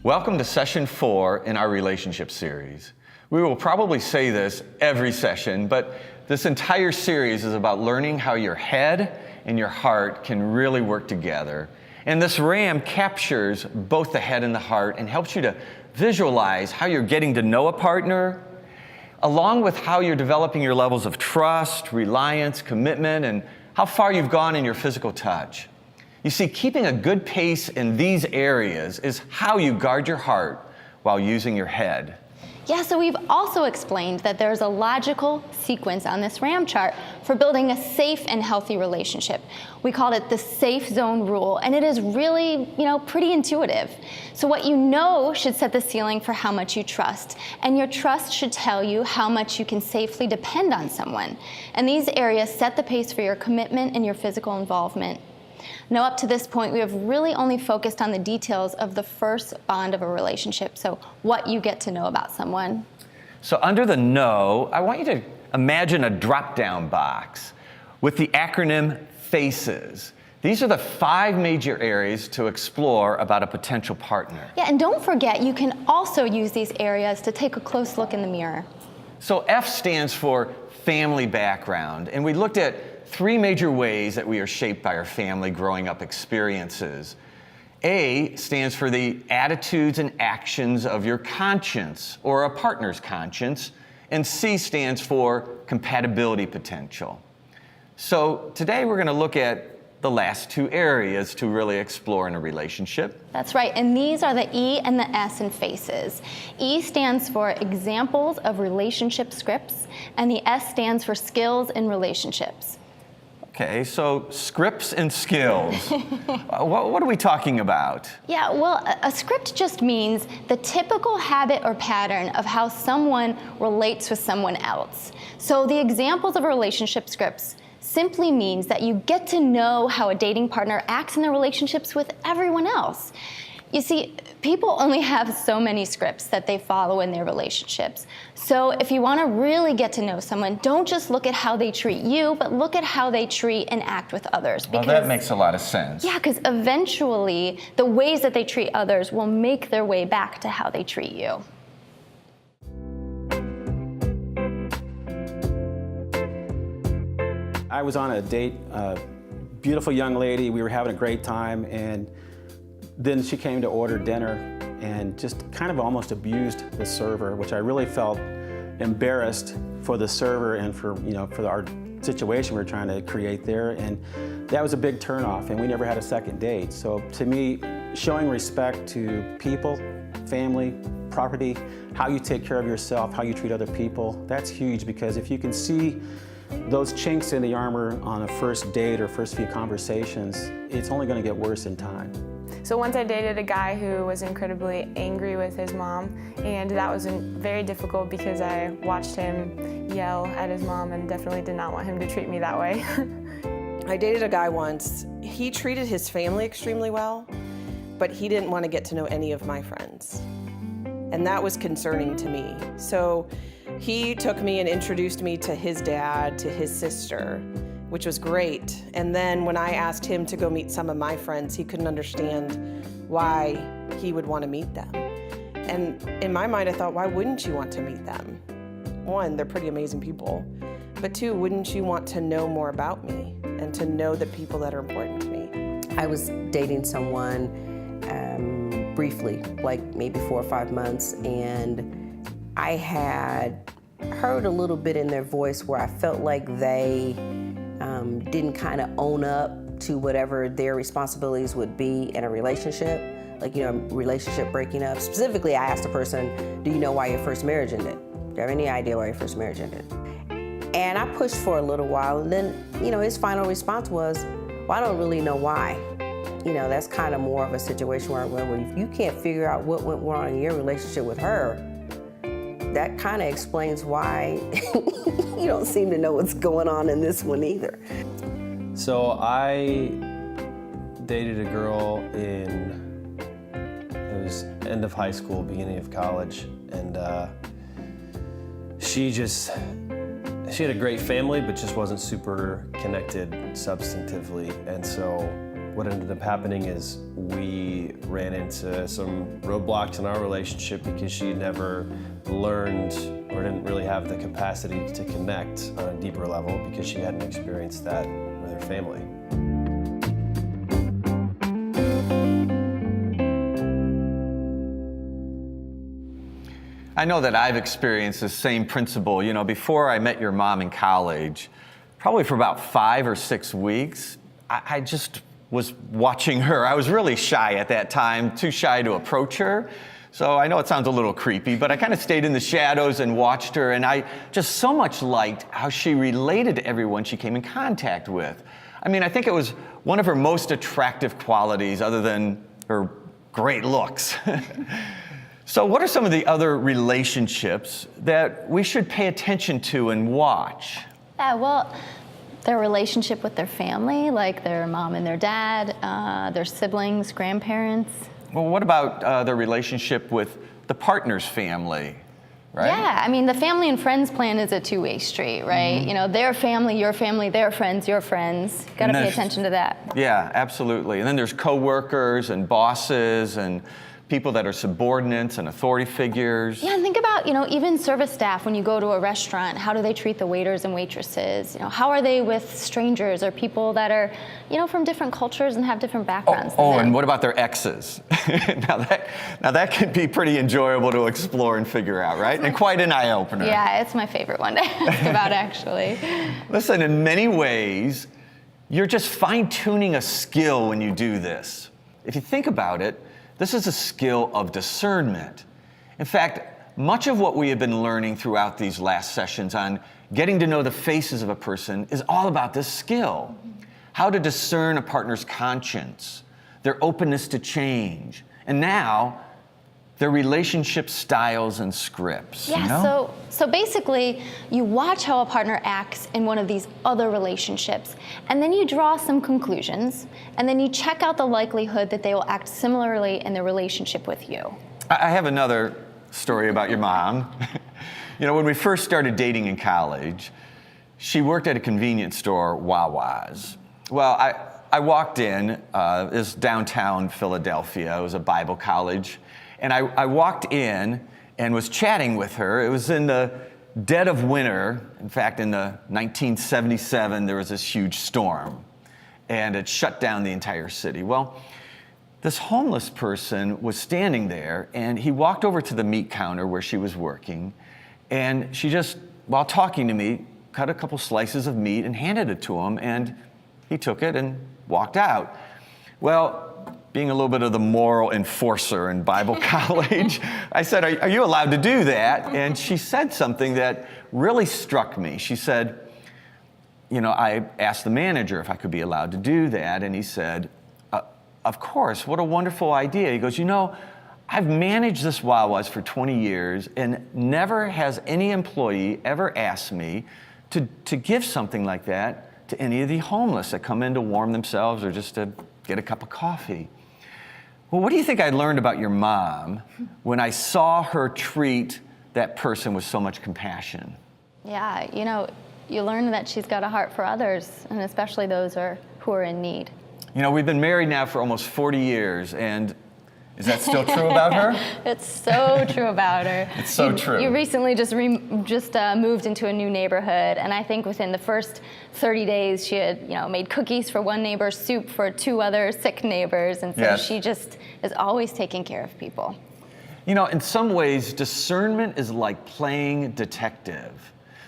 Welcome to session 4 in our relationship series. We will probably say this every session, but this entire series is about learning how your head and your heart can really work together. And this RAM captures both the head and the heart and helps you to visualize how you're getting to know a partner, along with how you're developing your levels of trust, reliance, commitment, and how far you've gone in your physical touch. You see, keeping a good pace in these areas is how you guard your heart while using your head. Yeah, so we've also explained that there's a logical sequence on this RAM chart for building a safe and healthy relationship. We called it the safe zone rule, and it is really, pretty intuitive. So what you know should set the ceiling for how much you trust, and your trust should tell you how much you can safely depend on someone. And these areas set the pace for your commitment and your physical involvement. Now, up to this point, we have really only focused on the details of the first bond of a relationship, so what you get to know about someone. So under the know, I want you to imagine a drop-down box with the acronym FACES. These are the 5 major areas to explore about a potential partner. Yeah, and don't forget, you can also use these areas to take a close look in the mirror. So F stands for family background, and we looked at 3 major ways that we are shaped by our family growing up experiences. A stands for the attitudes and actions of your conscience or a partner's conscience, and C stands for compatibility potential. So today we're going to look at the last 2 areas to really explore in a relationship. That's right, and these are the E and the S in FACES. E stands for examples of relationship scripts, and the S stands for skills in relationships. Okay, so scripts and skills. What are we talking about? Yeah, well, a script just means the typical habit or pattern of how someone relates with someone else. So the examples of relationship scripts simply means that you get to know how a dating partner acts in their relationships with everyone else. You see, people only have so many scripts that they follow in their relationships. So if you want to really get to know someone, don't just look at how they treat you, but look at how they treat and act with others. Well, that makes a lot of sense. Yeah, because eventually the ways that they treat others will make their way back to how they treat you. I was on a date, a beautiful young lady. We were having a great time, and then she came to order dinner and just kind of almost abused the server, which I really felt embarrassed for the server and for our situation we were trying to create there. And that was a big turnoff, and we never had a second date. So to me, showing respect to people, family, property, how you take care of yourself, how you treat other people, that's huge, because if you can see those chinks in the armor on a first date or first few conversations, it's only going to get worse in time. So once I dated a guy who was incredibly angry with his mom, and that was very difficult because I watched him yell at his mom and definitely did not want him to treat me that way. I dated a guy once. He treated his family extremely well, but he didn't want to get to know any of my friends. And that was concerning to me. So he took me and introduced me to his dad, to his sister, which was great. And then when I asked him to go meet some of my friends, he couldn't understand why he would want to meet them. And in my mind, I thought, why wouldn't you want to meet them? 1, they're pretty amazing people. But 2, wouldn't you want to know more about me and to know the people that are important to me? I was dating someone briefly, like maybe 4 or 5 months, and I had heard a little bit in their voice where I felt like they didn't kind of own up to whatever their responsibilities would be in a relationship, like, relationship breaking up. Specifically, I asked the person, do you know why your first marriage ended? Do you have any idea why your first marriage ended? And I pushed for a little while, and then, his final response was, well, I don't really know why. That's kind of more of a situation where if you can't figure out what went wrong in your relationship with her, that kind of explains why you don't seem to know what's going on in this one either. So I dated a girl it was end of high school, beginning of college, and she had a great family, but just wasn't super connected substantively. And so what ended up happening is we ran into some roadblocks in our relationship because she never learned or didn't really have the capacity to connect on a deeper level because she hadn't experienced that with her family. I know that I've experienced the same principle. You know, before I met your mom in college, probably for about 5 or 6 weeks, I just was watching her. I was really shy at that time, too shy to approach her. So I know it sounds a little creepy, but I kind of stayed in the shadows and watched her, and I just so much liked how she related to everyone she came in contact with. I mean, I think it was one of her most attractive qualities other than her great looks. So what are some of the other relationships that we should pay attention to and watch? Yeah, well, their relationship with their family, like their mom and their dad, their siblings, grandparents. Well, what about their relationship with the partner's family, right? Yeah, I mean, the family and friends plan is a two-way street, right? You know, their family, their friends, your friends. Got to pay attention to that. Yeah, absolutely. And then there's coworkers and bosses and people that are subordinates and authority figures. Yeah, and think about, you know, even service staff when you go to a restaurant, how do they treat the waiters and waitresses? You know, how are they with strangers or people that are, you know, from different cultures and have different backgrounds than them? And what about their exes? now that can be pretty enjoyable to explore and figure out, right? And quite an eye-opener. Yeah, it's my favorite one to ask about, actually. Listen, in many ways, you're just fine-tuning a skill when you do this. If you think about it, this is a skill of discernment. In fact, much of what we have been learning throughout these last sessions on getting to know the faces of a person is all about this skill. How to discern a partner's conscience, their openness to change, and now their relationship styles and scripts. Yeah, you know? so basically, you watch how a partner acts in one of these other relationships, and then you draw some conclusions, and then you check out the likelihood that they will act similarly in their relationship with you. I have another story about your mom. You know, when we first started dating in college, she worked at a convenience store, Wawa's. Well, I walked in, it was downtown Philadelphia, it was a Bible college, and I walked in and was chatting with her. It was in the dead of winter. In fact, in the 1977, there was this huge storm, and it shut down the entire city. Well, this homeless person was standing there, and he walked over to the meat counter where she was working, and she just, while talking to me, cut a couple slices of meat and handed it to him, and he took it and walked out. Well, being a little bit of the moral enforcer in Bible college, I said, are you allowed to do that? And she said something that really struck me. She said, you know, I asked the manager if I could be allowed to do that, and he said, of course, what a wonderful idea. He goes, you know, I've managed this Wawa's for 20 years, and never has any employee ever asked me to give something like that to any of the homeless that come in to warm themselves or just to get a cup of coffee. Well, what do you think I learned about your mom when I saw her treat that person with so much compassion? Yeah, you know, you learn that she's got a heart for others, and especially those who are in need. You know, we've been married now for almost 40 years, and is that still true about her? It's so true about her. It's so true. You recently just moved into a new neighborhood, and I think within the first 30 days, she had, you know, made cookies for one neighbor, soup for 2 other sick neighbors, and so Yes. she just is always taking care of people. You know, in some ways, discernment is like playing detective.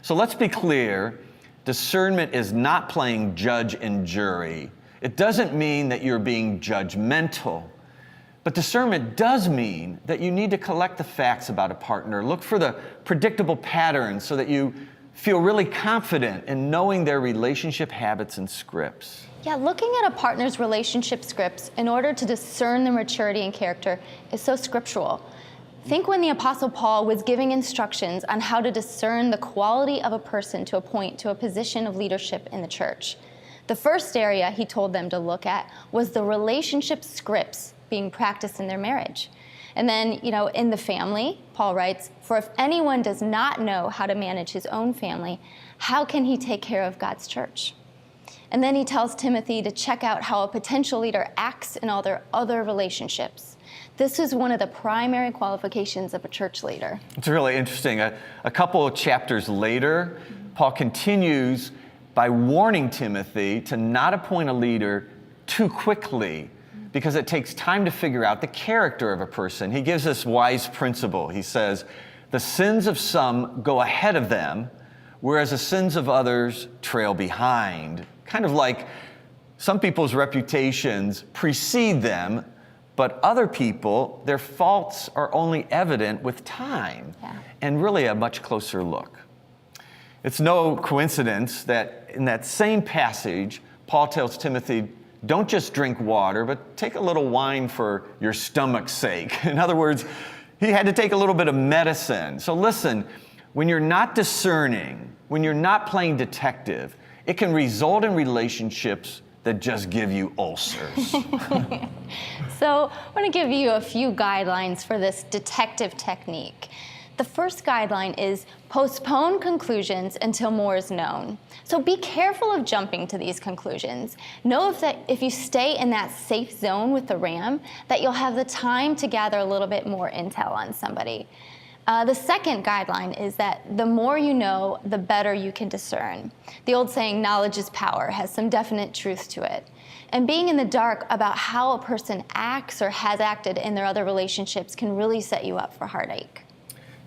So let's be clear, discernment is not playing judge and jury. It doesn't mean that you're being judgmental. But discernment does mean that you need to collect the facts about a partner, look for the predictable patterns so that you feel really confident in knowing their relationship habits and scripts. Yeah, looking at a partner's relationship scripts in order to discern their maturity and character is so scriptural. Think when the Apostle Paul was giving instructions on how to discern the quality of a person to appoint to a position of leadership in the church. The first area he told them to look at was the relationship scripts being practiced in their marriage. And then, you know, in the family, Paul writes, "For if anyone does not know how to manage his own family, how can he take care of God's church?" And then he tells Timothy to check out how a potential leader acts in all their other relationships. This is one of the primary qualifications of a church leader. It's really interesting. A couple of chapters later, Paul continues by warning Timothy to not appoint a leader too quickly, because it takes time to figure out the character of a person. He gives this wise principle. He says, the sins of some go ahead of them, whereas the sins of others trail behind. Kind of like some people's reputations precede them, but other people, their faults are only evident with time and really a much closer look. It's no coincidence that in that same passage, Paul tells Timothy, don't just drink water, but take a little wine for your stomach's sake. In other words, he had to take a little bit of medicine. So listen, when you're not discerning, when you're not playing detective, it can result in relationships that just give you ulcers. So I'm going to give you a few guidelines for this detective technique. The first guideline is postpone conclusions until more is known. So be careful of jumping to these conclusions. Know that if you stay in that safe zone with the ram, that you'll have the time to gather a little bit more intel on somebody. The second guideline is that the more you know, the better you can discern. The old saying, knowledge is power, has some definite truth to it. And being in the dark about how a person acts or has acted in their other relationships can really set you up for heartache.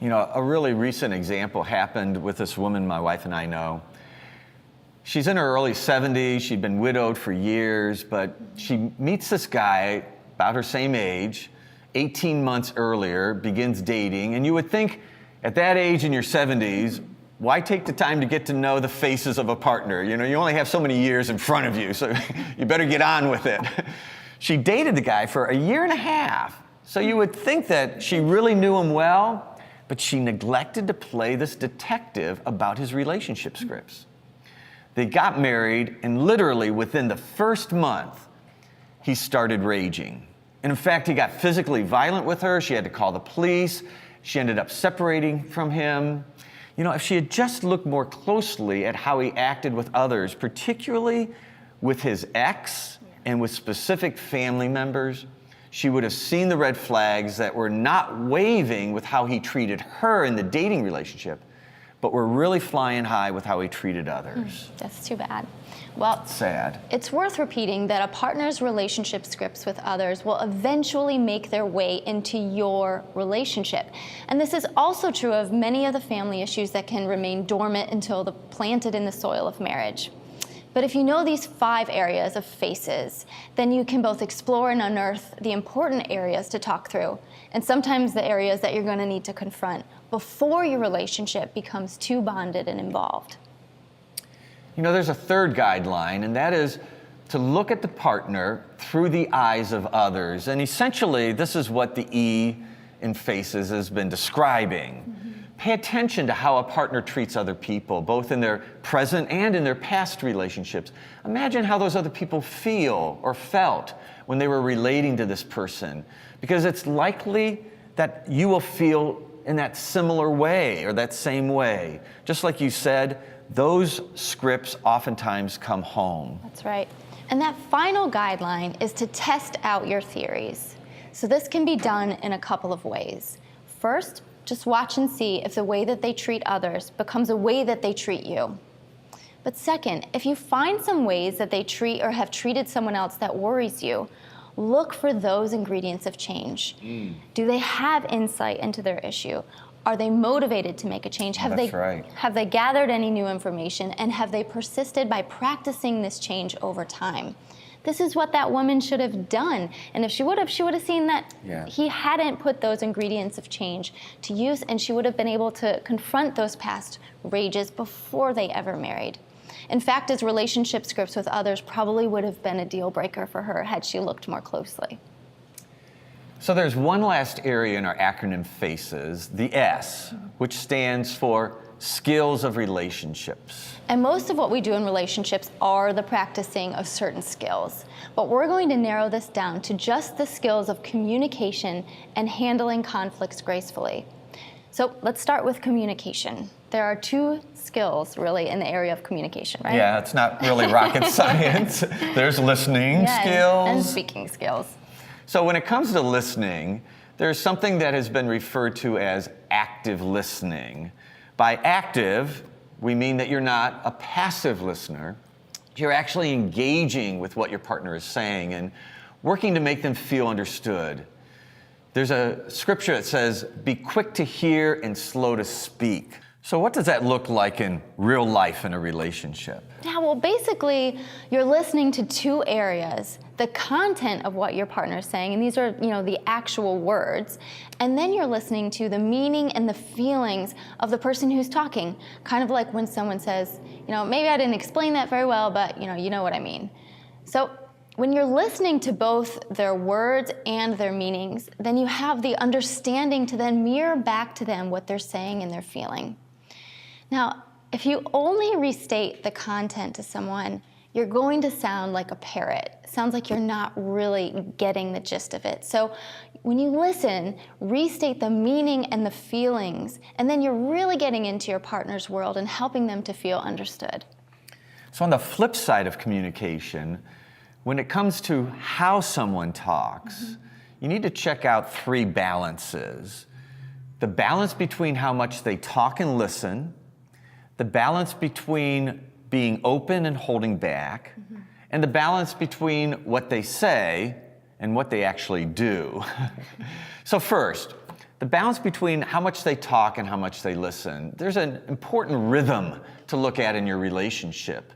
You know, a really recent example happened with this woman my wife and I know. She's in her early 70s. She'd been widowed for years, but she meets this guy about her same age, 18 months earlier, begins dating. And you would think at that age in your 70s, why take the time to get to know the faces of a partner? You know, you only have so many years in front of you, so you better get on with it. She dated the guy for a year and a half. So you would think that she really knew him well, but she neglected to play this detective about his relationship scripts. They got married, and literally within the first month, he started raging. And in fact, he got physically violent with her. She had to call the police. She ended up separating from him. You know, if she had just looked more closely at how he acted with others, particularly with his ex and with specific family members, she would have seen the red flags that were not waving with how he treated her in the dating relationship, but were really flying high with how he treated others. That's too bad. Well, sad. It's worth repeating that a partner's relationship scripts with others will eventually make their way into your relationship. And this is also true of many of the family issues that can remain dormant until planted in the soil of marriage. But if you know these 5 areas of faces, then you can both explore and unearth the important areas to talk through, and sometimes the areas that you're going to need to confront before your relationship becomes too bonded and involved. You know, there's a third guideline, and that is to look at the partner through the eyes of others. And essentially, this is what the E in faces has been describing. Pay attention to how a partner treats other people, both in their present and in their past relationships. Imagine how those other people feel or felt when they were relating to this person, because it's likely that you will feel in that similar way or that same way. Just like you said, those scripts oftentimes come home. That's right. And that final guideline is to test out your theories. So this can be done in a couple of ways. First, just watch and see if the way that they treat others becomes a way that they treat you. But second, if you find some ways that they treat or have treated someone else that worries you, look for those ingredients of change. Do they have insight into their issue? Are they motivated to make a change? Have they gathered any new information? And have they persisted by practicing this change over time? This is what that woman should have done. And if she would have seen that he hadn't put those ingredients of change to use, and she would have been able to confront those past rages before they ever married. In fact, his relationship scripts with others probably would have been a deal breaker for her had she looked more closely. So there's one last area in our acronym FACES, the S, which stands for skills of relationships. And most of what we do in relationships are the practicing of certain skills. But we're going to narrow this down to just the skills of communication and handling conflicts gracefully. So let's start with communication. There are 2 skills really in the area of communication, right? Yeah, it's not really rocket science. There's listening skills. And speaking skills. So when it comes to listening, there's something that has been referred to as active listening. By active, we mean that you're not a passive listener. You're actually engaging with what your partner is saying and working to make them feel understood. There's a scripture that says, be quick to hear and slow to speak. So what does that look like in real life in a relationship? Yeah, well, basically, you're listening to 2 areas. The content of what your partner is saying, and these are, the actual words. And then you're listening to the meaning and the feelings of the person who's talking. Kind of like when someone says, maybe I didn't explain that very well, but you know what I mean. So when you're listening to both their words and their meanings, then you have the understanding to then mirror back to them what they're saying and they're feeling. Now, if you only restate the content to someone, you're going to sound like a parrot. It sounds like you're not really getting the gist of it. So when you listen, restate the meaning and the feelings, and then you're really getting into your partner's world and helping them to feel understood. So on the flip side of communication, when it comes to how someone talks, you need to check out 3 balances. The balance between how much they talk and listen, the balance between being open and holding back, and the balance between what they say and what they actually do. So first, the balance between how much they talk and how much they listen. There's an important rhythm to look at in your relationship.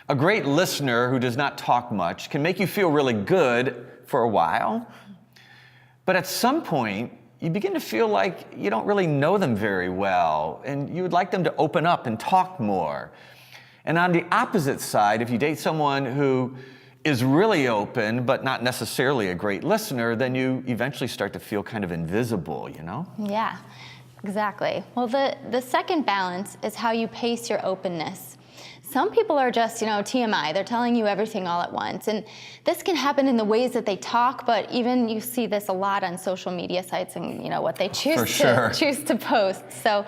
A great listener who does not talk much can make you feel really good for a while, but at some point, you begin to feel like you don't really know them very well, and you would like them to open up and talk more. And on the opposite side, if you date someone who is really open, but not necessarily a great listener, then you eventually start to feel kind of invisible, Yeah, exactly. Well, the second balance is how you pace your openness. Some people are just, TMI. They're telling you everything all at once. And this can happen in the ways that they talk, but even you see this a lot on social media sites and, what they choose to post. So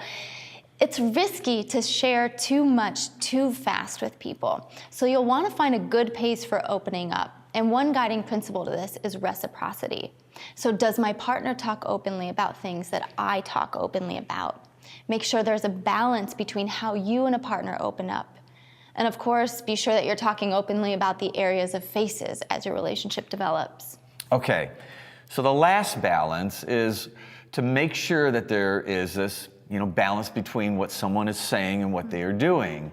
it's risky to share too much too fast with people. So you'll want to find a good pace for opening up. And one guiding principle to this is reciprocity. So does my partner talk openly about things that I talk openly about? Make sure there's a balance between how you and a partner open up. And of course, be sure that you're talking openly about the areas of faces as your relationship develops. Okay, so the last balance is to make sure that there is this, balance between what someone is saying and what they are doing.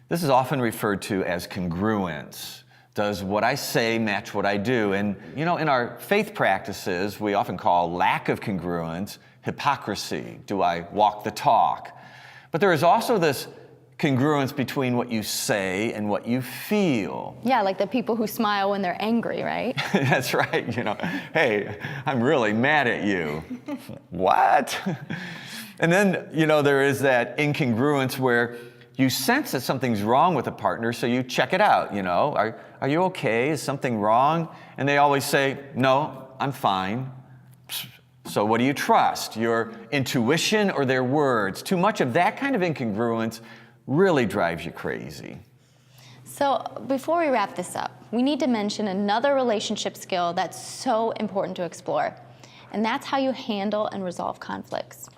This is often referred to as congruence. Does what I say match what I do? And, in our faith practices, we often call lack of congruence hypocrisy. Do I walk the talk? But there is also this congruence between what you say and what you feel. Yeah, like the people who smile when they're angry, right? That's right. Hey, I'm really mad at you. What? And then, there is that incongruence where you sense that something's wrong with a partner, so you check it out, Are you okay? Is something wrong? And they always say, no, I'm fine. So what do you trust? Your intuition or their words? Too much of that kind of incongruence really drives you crazy. So before we wrap this up, we need to mention another relationship skill that's so important to explore, and that's how you handle and resolve conflicts.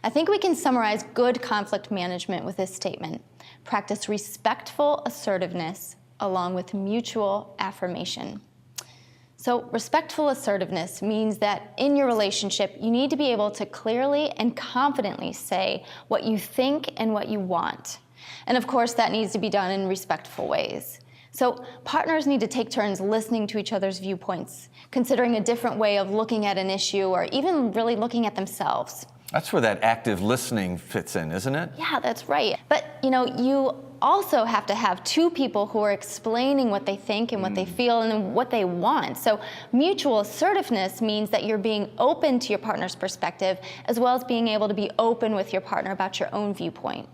I think we can summarize good conflict management with this statement: practice respectful assertiveness along with mutual affirmation. So respectful assertiveness means that in your relationship, you need to be able to clearly and confidently say what you think and what you want. And of course, that needs to be done in respectful ways. So partners need to take turns listening to each other's viewpoints, considering a different way of looking at an issue, or even really looking at themselves. That's where that active listening fits in, isn't it? Yeah, that's right. But, you also have to have 2 people who are explaining what they think and what they feel and what they want. So mutual assertiveness means that you're being open to your partner's perspective, as well as being able to be open with your partner about your own viewpoint.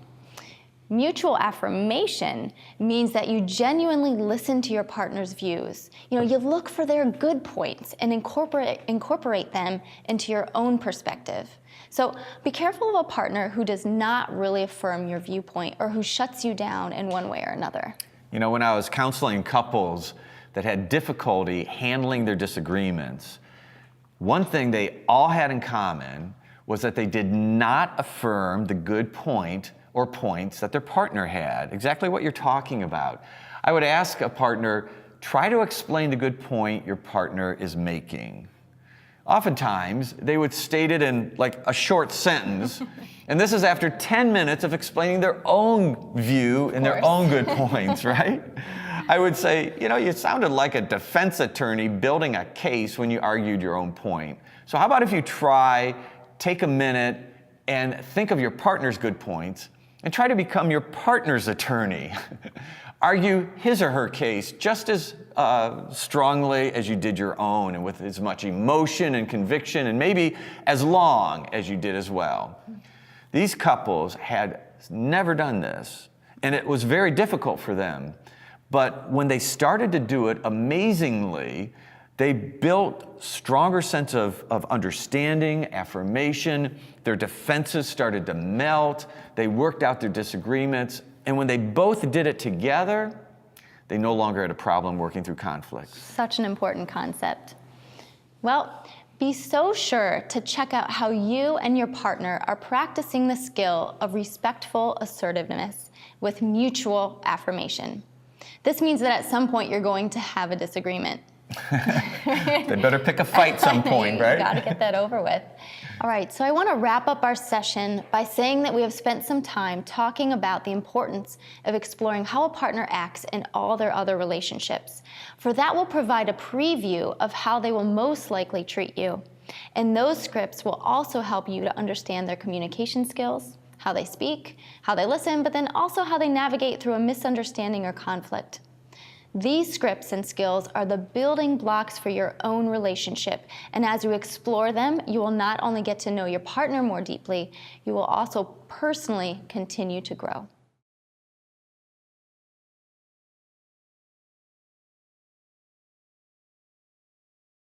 Mutual affirmation means that you genuinely listen to your partner's views. You look for their good points and incorporate them into your own perspective. So be careful of a partner who does not really affirm your viewpoint or who shuts you down in one way or another. When I was counseling couples that had difficulty handling their disagreements, one thing they all had in common was that they did not affirm the good point or points that their partner had, exactly what you're talking about. I would ask a partner, try to explain the good point your partner is making. Oftentimes, they would state it in like a short sentence, and this is after 10 minutes of explaining their own view and their own good points, right? I would say, you sounded like a defense attorney building a case when you argued your own point. So how about if you take a minute and think of your partner's good points and try to become your partner's attorney. Argue his or her case just as strongly as you did your own, and with as much emotion and conviction, and maybe as long as you did as well. These couples had never done this, and it was very difficult for them. But when they started to do it, amazingly, they built stronger sense of understanding, affirmation. Their defenses started to melt. They worked out their disagreements. And when they both did it together, they no longer had a problem working through conflict. Such an important concept. Well, be so sure to check out how you and your partner are practicing the skill of respectful assertiveness with mutual affirmation. This means that at some point you're going to have a disagreement. They better pick a fight some point, right? You got to get that over with. All right, so I want to wrap up our session by saying that we have spent some time talking about the importance of exploring how a partner acts in all their other relationships, for that will provide a preview of how they will most likely treat you. And those scripts will also help you to understand their communication skills, how they speak, how they listen, but then also how they navigate through a misunderstanding or conflict. These scripts and skills are the building blocks for your own relationship, and as you explore them, you will not only get to know your partner more deeply, you will also personally continue to grow.